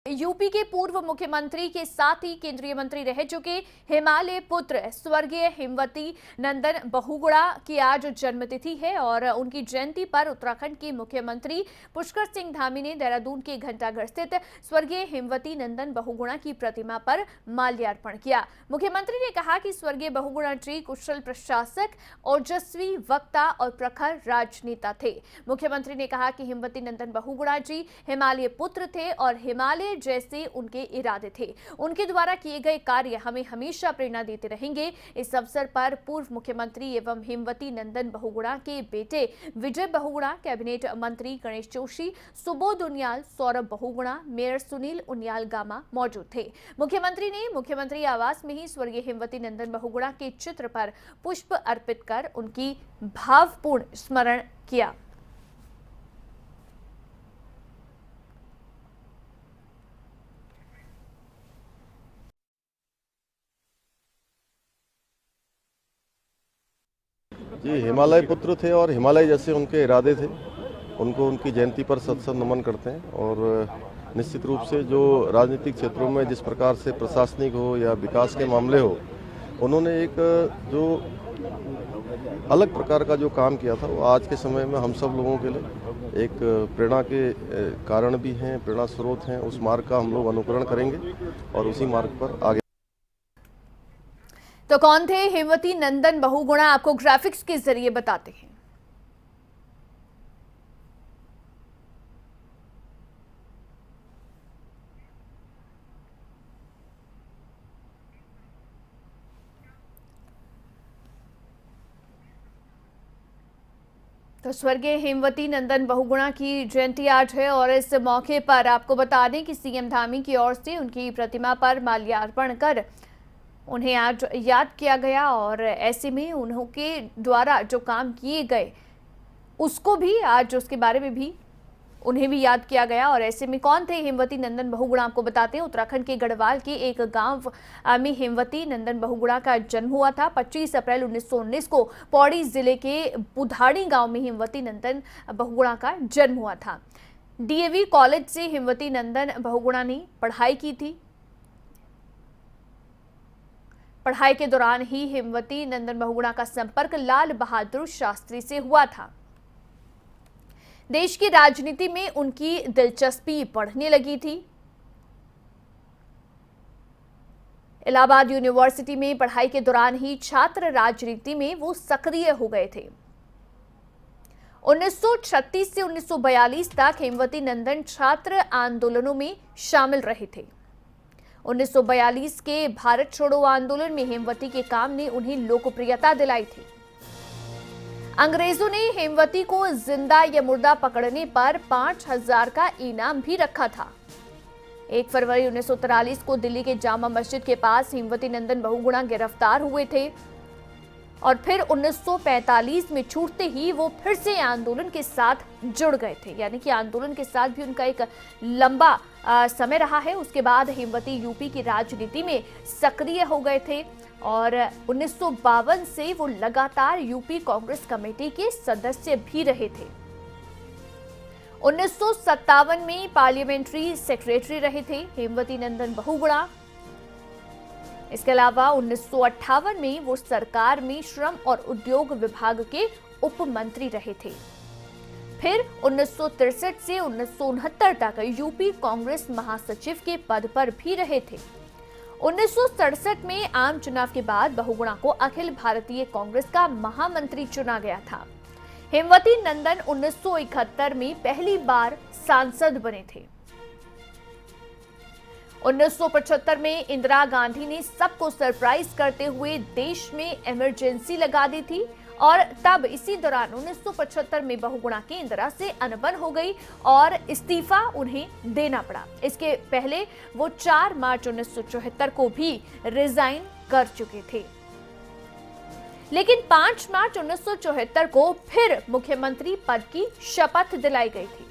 UP के पूर्व मुख्यमंत्री के साथ ही केंद्रीय मंत्री रह चुके हिमालय पुत्र स्वर्गीय हेमवती नंदन बहुगुणा की आज जन्मतिथि है और उनकी जयंती पर उत्तराखंड के मुख्यमंत्री पुष्कर सिंह धामी ने देहरादून के घंटाघर स्थित स्वर्गीय हेमवती नंदन बहुगुणा की प्रतिमा पर माल्यार्पण किया। मुख्यमंत्री ने कहा कि स्वर्गीय बहुगुणा जी कुशल प्रशासक, ओजस्वी वक्ता और प्रखर राजनेता थे। मुख्यमंत्री ने कहा कि हेमवती नंदन बहुगुणा जी हिमालय पुत्र थे और हिमालय जैसे उनके इरादे थे। उनके द्वारा किए गए कार्य हमें हमेशा प्रेरणा देते रहेंगे। इस अवसर पर पूर्व मुख्यमंत्री एवं हेमवती नंदन बहुगुणा के बेटे विजय बहुगुणा, कैबिनेट मंत्री गणेश जोशी, सुबोध उनियाल, सौरभ बहुगुणा, मेयर सुनील उनियाल गामा मौजूद थे। मुख्यमंत्री ने मुख्यमंत्री आवास में ही स्वर्गीय हेमवती नंदन बहुगुणा के चित्र पर पुष्प अर्पित कर उनकी भावपूर्ण स्मरण किया। जी, हिमालय पुत्र थे और हिमालय जैसे उनके इरादे थे। उनको उनकी जयंती पर सत नमन करते हैं और निश्चित रूप से जो राजनीतिक क्षेत्रों में जिस प्रकार से प्रशासनिक हो या विकास के मामले हो, उन्होंने एक जो अलग प्रकार का जो काम किया था वो आज के समय में हम सब लोगों के लिए एक प्रेरणा के कारण भी हैं, प्रेरणा स्रोत हैं। उस मार्ग का हम लोग अनुकरण करेंगे और उसी मार्ग पर आगे। तो कौन थे हेमवती नंदन बहुगुणा, आपको ग्राफिक्स के जरिए बताते हैं। तो स्वर्गीय हेमवती नंदन बहुगुणा की जयंती आज है और इस मौके पर आपको बता दें कि सीएम धामी की ओर से उनकी प्रतिमा पर माल्यार्पण कर उन्हें आज याद किया गया और ऐसे में उनके द्वारा जो काम किए गए उसको भी आज उसके बारे में भी उन्हें भी याद किया गया। और ऐसे में कौन थे हेमवती नंदन बहुगुणा, आपको बताते हैं उत्तराखंड के गढ़वाल के एक गांव में हेमवती नंदन बहुगुणा का जन्म हुआ था। 25 अप्रैल 1919 को पौड़ी जिले के बुधाड़ी गांव में हेमवती नंदन बहुगुणा का जन्म हुआ था। डीएवी कॉलेज से हेमवती नंदन बहुगुणा ने पढ़ाई की थी। पढ़ाई के दौरान ही हेमवती नंदन बहुगुणा का संपर्क लाल बहादुर शास्त्री से हुआ था। देश की राजनीति में उनकी दिलचस्पी बढ़ने लगी थी। इलाहाबाद यूनिवर्सिटी में पढ़ाई के दौरान ही छात्र राजनीति में वो सक्रिय हो गए थे। 1936 से 1942 तक हेमवती नंदन छात्र आंदोलनों में शामिल रहे थे। 1942 के भारत छोड़ो आंदोलन में हेमवती के काम ने उन्हें लोकप्रियता दिलाई थी। अंग्रेजों ने हेमवती को जिंदा या मुर्दा पकड़ने पर 5000 का इनाम भी रखा था। 1 फरवरी 1943 को दिल्ली के जामा मस्जिद के पास हेमवती नंदन बहुगुणा गिरफ्तार हुए थे और फिर 1945 में छूटते ही वो फिर से आंदोलन के साथ जुड़ गए थे। यानी कि आंदोलन के साथ भी उनका एक लंबा समय रहा है। उसके बाद हेमवती यूपी की राजनीति में सक्रिय हो गए थे और 1952 से वो लगातार यूपी कांग्रेस कमेटी के सदस्य भी रहे थे। 1957 में पार्लियामेंट्री सेक्रेटरी रहे थे हेमवती नंदन बहुगुणा। इसके अलावा 1958 में वो सरकार में श्रम और उद्योग विभाग के उप मंत्री रहे थे। फिर 1963 से 1969 तक यूपी कांग्रेस महासचिव के पद पर भी रहे थे। 1967 में आम चुनाव के बाद बहुगुणा को अखिल भारतीय कांग्रेस का महामंत्री चुना गया था। हेमवती नंदन 1971 में पहली बार सांसद बने थे। 1975 में इंदिरा गांधी ने सबको सरप्राइज करते हुए देश में इमरजेंसी लगा दी थी और तब इसी दौरान 1975 में बहुगुणा की इंदिरा से अनबन हो गई और इस्तीफा उन्हें देना पड़ा। इसके पहले वो 4 मार्च 1974 को भी रिजाइन कर चुके थे, लेकिन 5 मार्च 1974 को फिर मुख्यमंत्री पद की शपथ दिलाई गई थी।